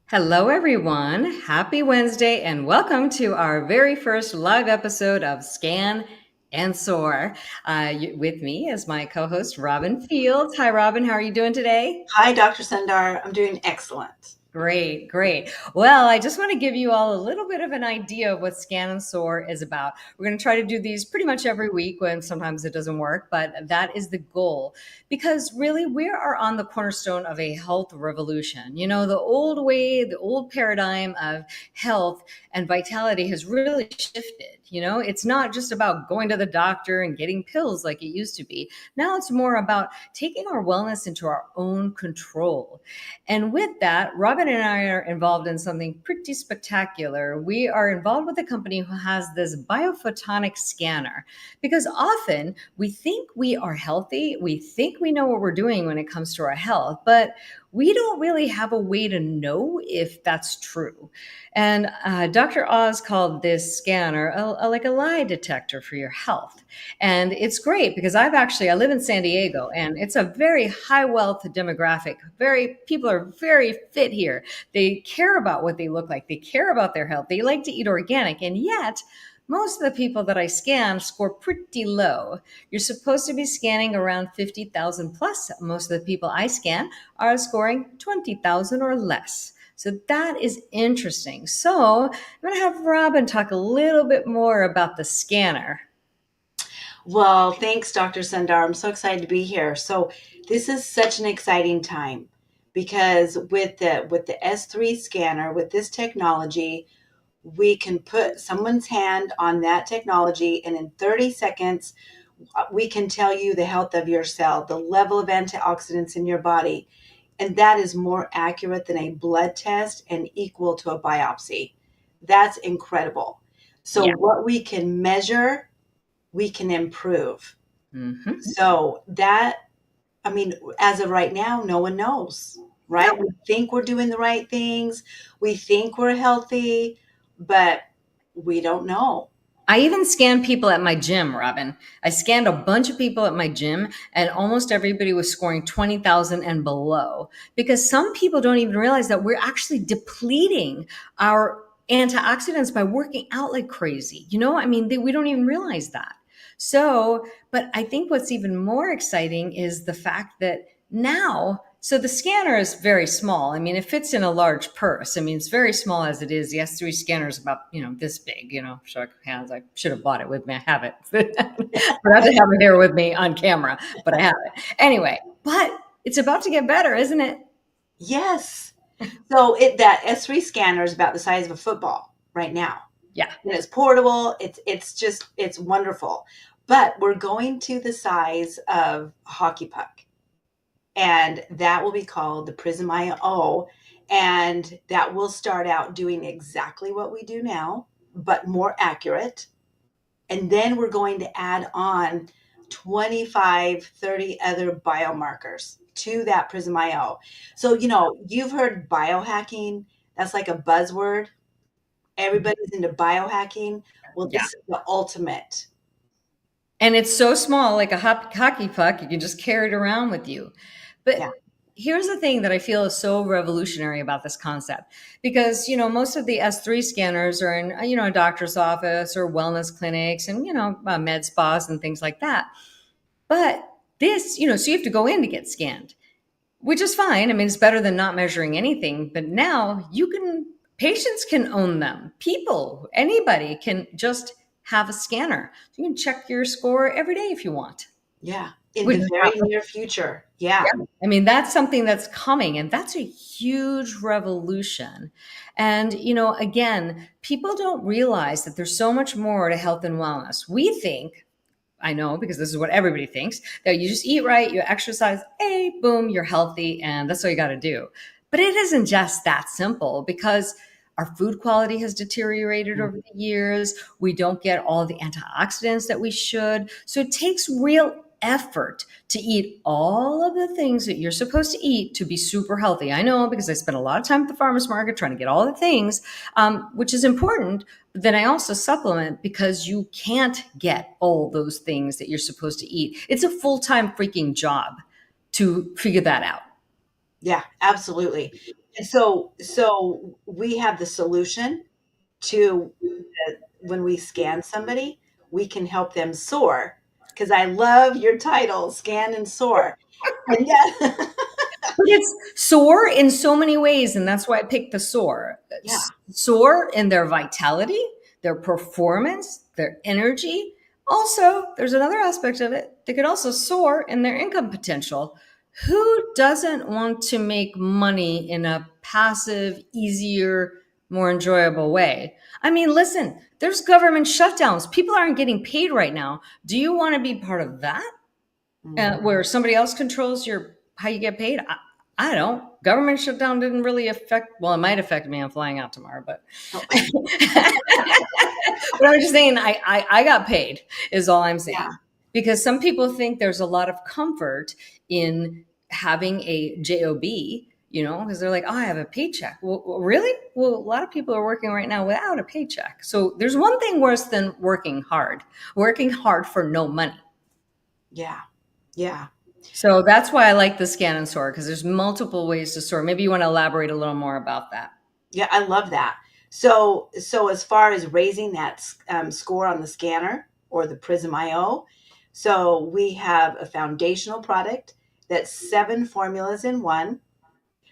Hello, everyone. Happy Wednesday, and welcome to our very first live episode of Scan and Soar. With me is my co host, Robyn Fields. Hi, Robyn. How are you doing today? Hi, Dr. Sundar. I'm doing excellent. Great, great. Well, I just want to give you all a little bit of an idea of what Scan and Soar is about. We're going to try to do these pretty much every week when sometimes it doesn't work, but that is the goal because really we are on the cornerstone of a health revolution. You know, the old way, the old paradigm of health and vitality has really shifted. You know, it's not just about going to the doctor and getting pills like it used to be. Now it's more about taking our wellness into our own control. And with that, Robyn and I are involved in something pretty spectacular. We are involved with a company who has this biophotonic scanner because often we think we are healthy, we think we know what we're doing when it comes to our health, but we don't really have a way to know if that's true. And Dr. Oz called this scanner like a lie detector for your health. And it's great because I live in San Diego and it's a very high wealth demographic. People are very fit here. They care about what they look like. They care about their health. They like to eat organic. And yet, most of the people that I scan score pretty low. You're supposed to be scanning around 50,000 plus. Most of the people I scan are scoring 20,000 or less. So that is interesting. So I'm going to have Robyn talk a little bit more about the scanner. Well, thanks, Dr. Sundar. I'm so excited to be here. So, this is such an exciting time because with the S3 scanner, with this technology, we can put someone's hand on that technology, and in 30 seconds, we can tell you the health of your cell, the level of antioxidants in your body, and that is more accurate than a blood test and equal to a biopsy. That's incredible. So, Yeah. what we can measure, we can improve. Mm-hmm. So, I mean, as of right now, no one knows, right? We think we're doing the right things, we think we're healthy, but we don't know. I even scan people at my gym, Robyn. I scanned a bunch of people at my gym, and almost everybody was scoring 20,000 and below because some people don't even realize that we're actually depleting our antioxidants by working out like crazy. You know, I mean, we don't even realize that. So, but I think what's even more exciting is the fact that now, so the scanner is very small. I mean, it fits in a large purse. I mean, it's very small as it is. The S3 scanner is about, this big, shook hands. I should have bought it with me. I have it. But I have to have it here with me on camera, but I have it. Anyway, but it's about to get better, isn't it? Yes. So that S3 scanner is about the size of a football right now. Yeah. And it's portable. It's wonderful. But we're going to the size of a hockey puck. And that will be called the Prism IO. And that will start out doing exactly what we do now, but more accurate. And then we're going to add on 25, 30 other biomarkers to that Prism IO. So, you've heard biohacking. That's like a buzzword. Everybody's into biohacking. Well, Yeah. this is the ultimate. And it's so small, like a hockey puck, you can just carry it around with you. Yeah. But here's the thing that I feel is so revolutionary about this concept because, most of the S3 scanners are in, a doctor's office or wellness clinics and, med spas and things like that. But this, so you have to go in to get scanned, which is fine. I mean, it's better than not measuring anything. But now patients can own them. People, anybody can just have a scanner. You can check your score every day if you want. Yeah. In Which the is very near future. Yeah. yeah. I mean, that's something that's coming, and that's a huge revolution. And, again, people don't realize that there's so much more to health and wellness. We think, I know because this is what everybody thinks, that you just eat right, you exercise, hey, boom, you're healthy, and that's all you got to do. But it isn't just that simple because our food quality has deteriorated over the years. We don't get all the antioxidants that we should. So it takes real effort to eat all of the things that you're supposed to eat to be super healthy. I know because I spent a lot of time at the farmer's market trying to get all the things, which is important. But then I also supplement because you can't get all those things that you're supposed to eat. It's a full-time freaking job to figure that out. Yeah, absolutely. And so we have the solution to when we scan somebody, we can help them soar. Because I love your title, Scan and Soar. And yeah, But it's soar in so many ways, and that's why I picked the soar. yeah, Soar in their vitality, their performance, their energy. Also, there's another aspect of it. They could also soar in their income potential. Who doesn't want to make money in a passive, easier, more enjoyable way? I mean, listen, there's government shutdowns. People aren't getting paid right now. Do you want to be part of that? mhm. Where somebody else controls your how you get paid. I don't. Government shutdown didn't really affect. Well, it might affect me. I'm flying out tomorrow, but Oh, but I'm just saying I got paid is all I'm saying, yeah, because some people think there's a lot of comfort in having a job. Because they're like, oh, I have a paycheck. Well, really? Well, a lot of people are working right now without a paycheck. So there's one thing worse than working hard for no money. yeah, yeah. So that's why I like the scan and soar, because there's multiple ways to soar. Maybe you want to elaborate a little more about that. Yeah, I love that. So as far as raising that score on the scanner or the Prism IO, so we have a foundational product that's 7 formulas in one.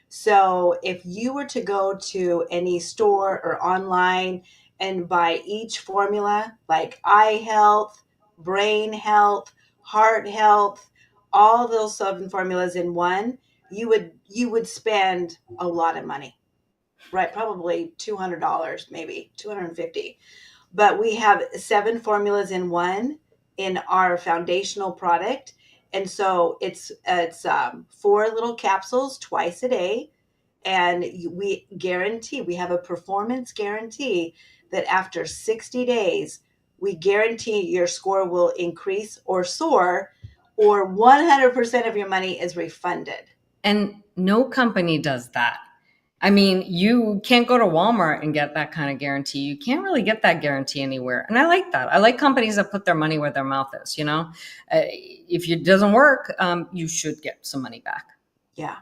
So if you were to go to any store or online and buy each formula, like eye health, brain health, heart health, all those 7 formulas in one, you would spend a lot of money, right? Probably $200, maybe 250. But we have 7 formulas in one in our foundational product, and so it's 4 little capsules twice a day, and we have a performance guarantee that after 60 days we guarantee your score will increase or soar, or 100% of your money is refunded. And no company does that. I mean, you can't go to Walmart and get that kind of guarantee. You can't really get that guarantee anywhere. And I like that. I like companies that put their money where their mouth is, if it doesn't work, you should get some money back, Yeah,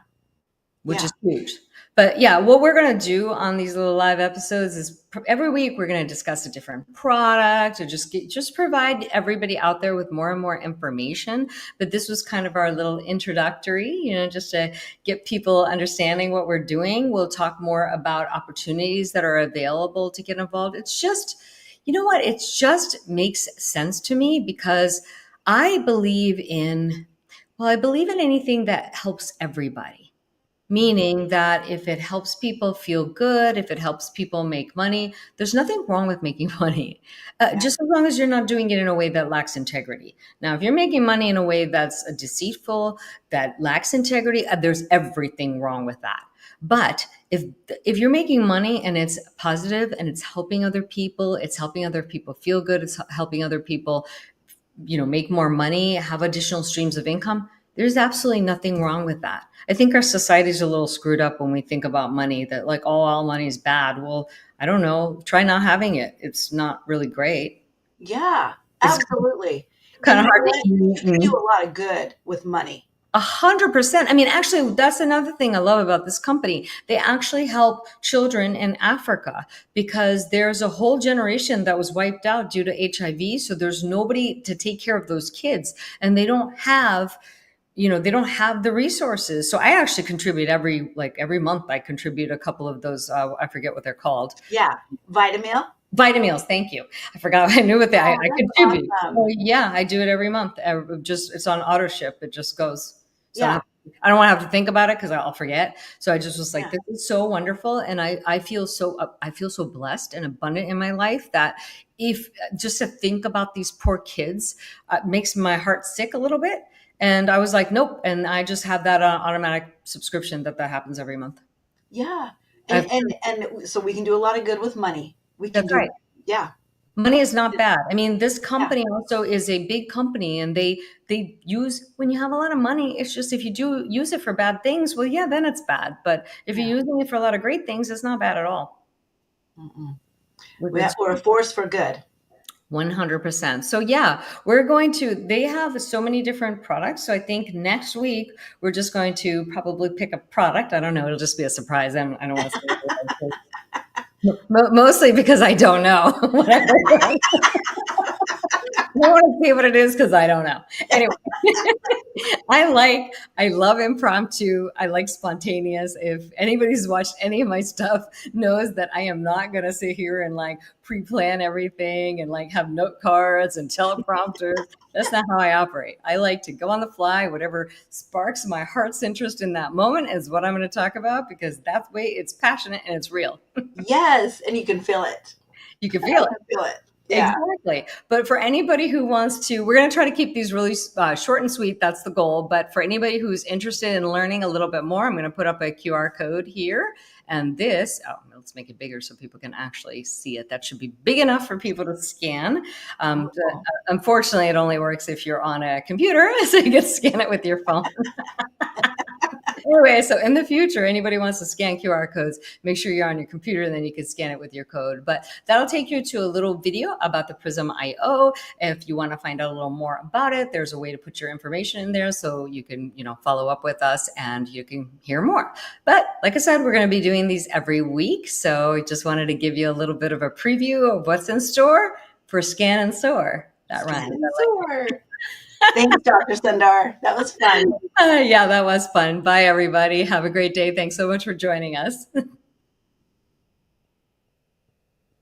which yeah, is huge. But yeah, what we're going to do on these little live episodes is every week we're going to discuss a different product, or just provide everybody out there with more and more information. But this was kind of our little introductory, just to get people understanding what we're doing. We'll talk more about opportunities that are available to get involved. It's just, you know what? It just makes sense to me, because I believe in, well, I believe in anything that helps everybody. Meaning that if it helps people feel good, if it helps people make money, there's nothing wrong with making money, yeah, just as long as you're not doing it in a way that lacks integrity. Now, if you're making money in a way that's deceitful, that lacks integrity, there's everything wrong with that. But if you're making money and it's positive and it's helping other people feel good, it's helping other people, make more money, have additional streams of income, there's absolutely nothing wrong with that. I think our society's a little screwed up when we think about money, that like, oh, all money is bad. Well, I don't know. Try not having it. It's not really great. yeah, It's absolutely. And kind of you know hard to what? eat. You can do a lot of good with money. 100%. I mean, actually, that's another thing I love about this company. They actually help children in Africa, because there's a whole generation that was wiped out due to HIV. So there's nobody to take care of those kids, and they don't have the resources. So I actually contribute every month. I contribute a couple of those. I forget what they're called. Yeah, Vitamil. Vitamils, thank you. I forgot. I knew what I Oh, that's contribute. Oh awesome. yeah, I do it every month. Just it's on auto ship. It just goes. So Yeah, I don't want to have to think about it, because I'll forget. So I just was like, yeah, this is so wonderful, and I feel so blessed and abundant in my life, that if just to think about these poor kids makes my heart sick a little bit. And I was like, nope. And I just have that automatic subscription that happens every month. yeah. And I've, and so we can do a lot of good with money. We can that's do, right. yeah, Money is not bad. I mean, this yeah, company also is a big company, and they use, when you have a lot of money, it's just, if you do use it for bad things, well, yeah, then it's bad. But if you're yeah. using it for a lot of great things, it's not bad at all. Mm-mm. It's We're a force for good. 100%. So yeah, we're going to, they have so many different products. So I think next week we're just going to probably pick a product. I don't know. It'll just be a surprise. I don't want to say mostly because I don't know whatever. I want to see what it is because I don't know. Anyway, I love impromptu. I like spontaneous. If anybody's watched any of my stuff knows that I am not going to sit here and like pre-plan everything and like have note cards and teleprompters. That's not how I operate. I like to go on the fly. Whatever sparks my heart's interest in that moment is what I'm going to talk about because that way it's passionate and it's real. Yes, and you can feel it. You can I feel it. can feel it. Yeah. Exactly. But for anybody who wants to, we're going to try to keep these really short and sweet. That's the goal. But for anybody who's interested in learning a little bit more, I'm going to put up a QR code here. And this, oh, let's make it bigger so people can actually see it. That should be big enough for people to scan. Unfortunately, it only works if you're on a computer, so you can scan it with your phone. Anyway, so in the future, anybody wants to scan QR codes, make sure you're on your computer and then you can scan it with your code. But that'll take you to a little video about the Prism IO. If you want to find out a little more about it, there's a way to put your information in there so you can, follow up with us and you can hear more. But like I said, we're going to be doing these every week. So I just wanted to give you a little bit of a preview of what's in store for Scan and Soar. That rhymes. Soar. Thanks, Dr. Sundar. That was fun. Yeah, that was fun. Bye, everybody. Have a great day. Thanks so much for joining us.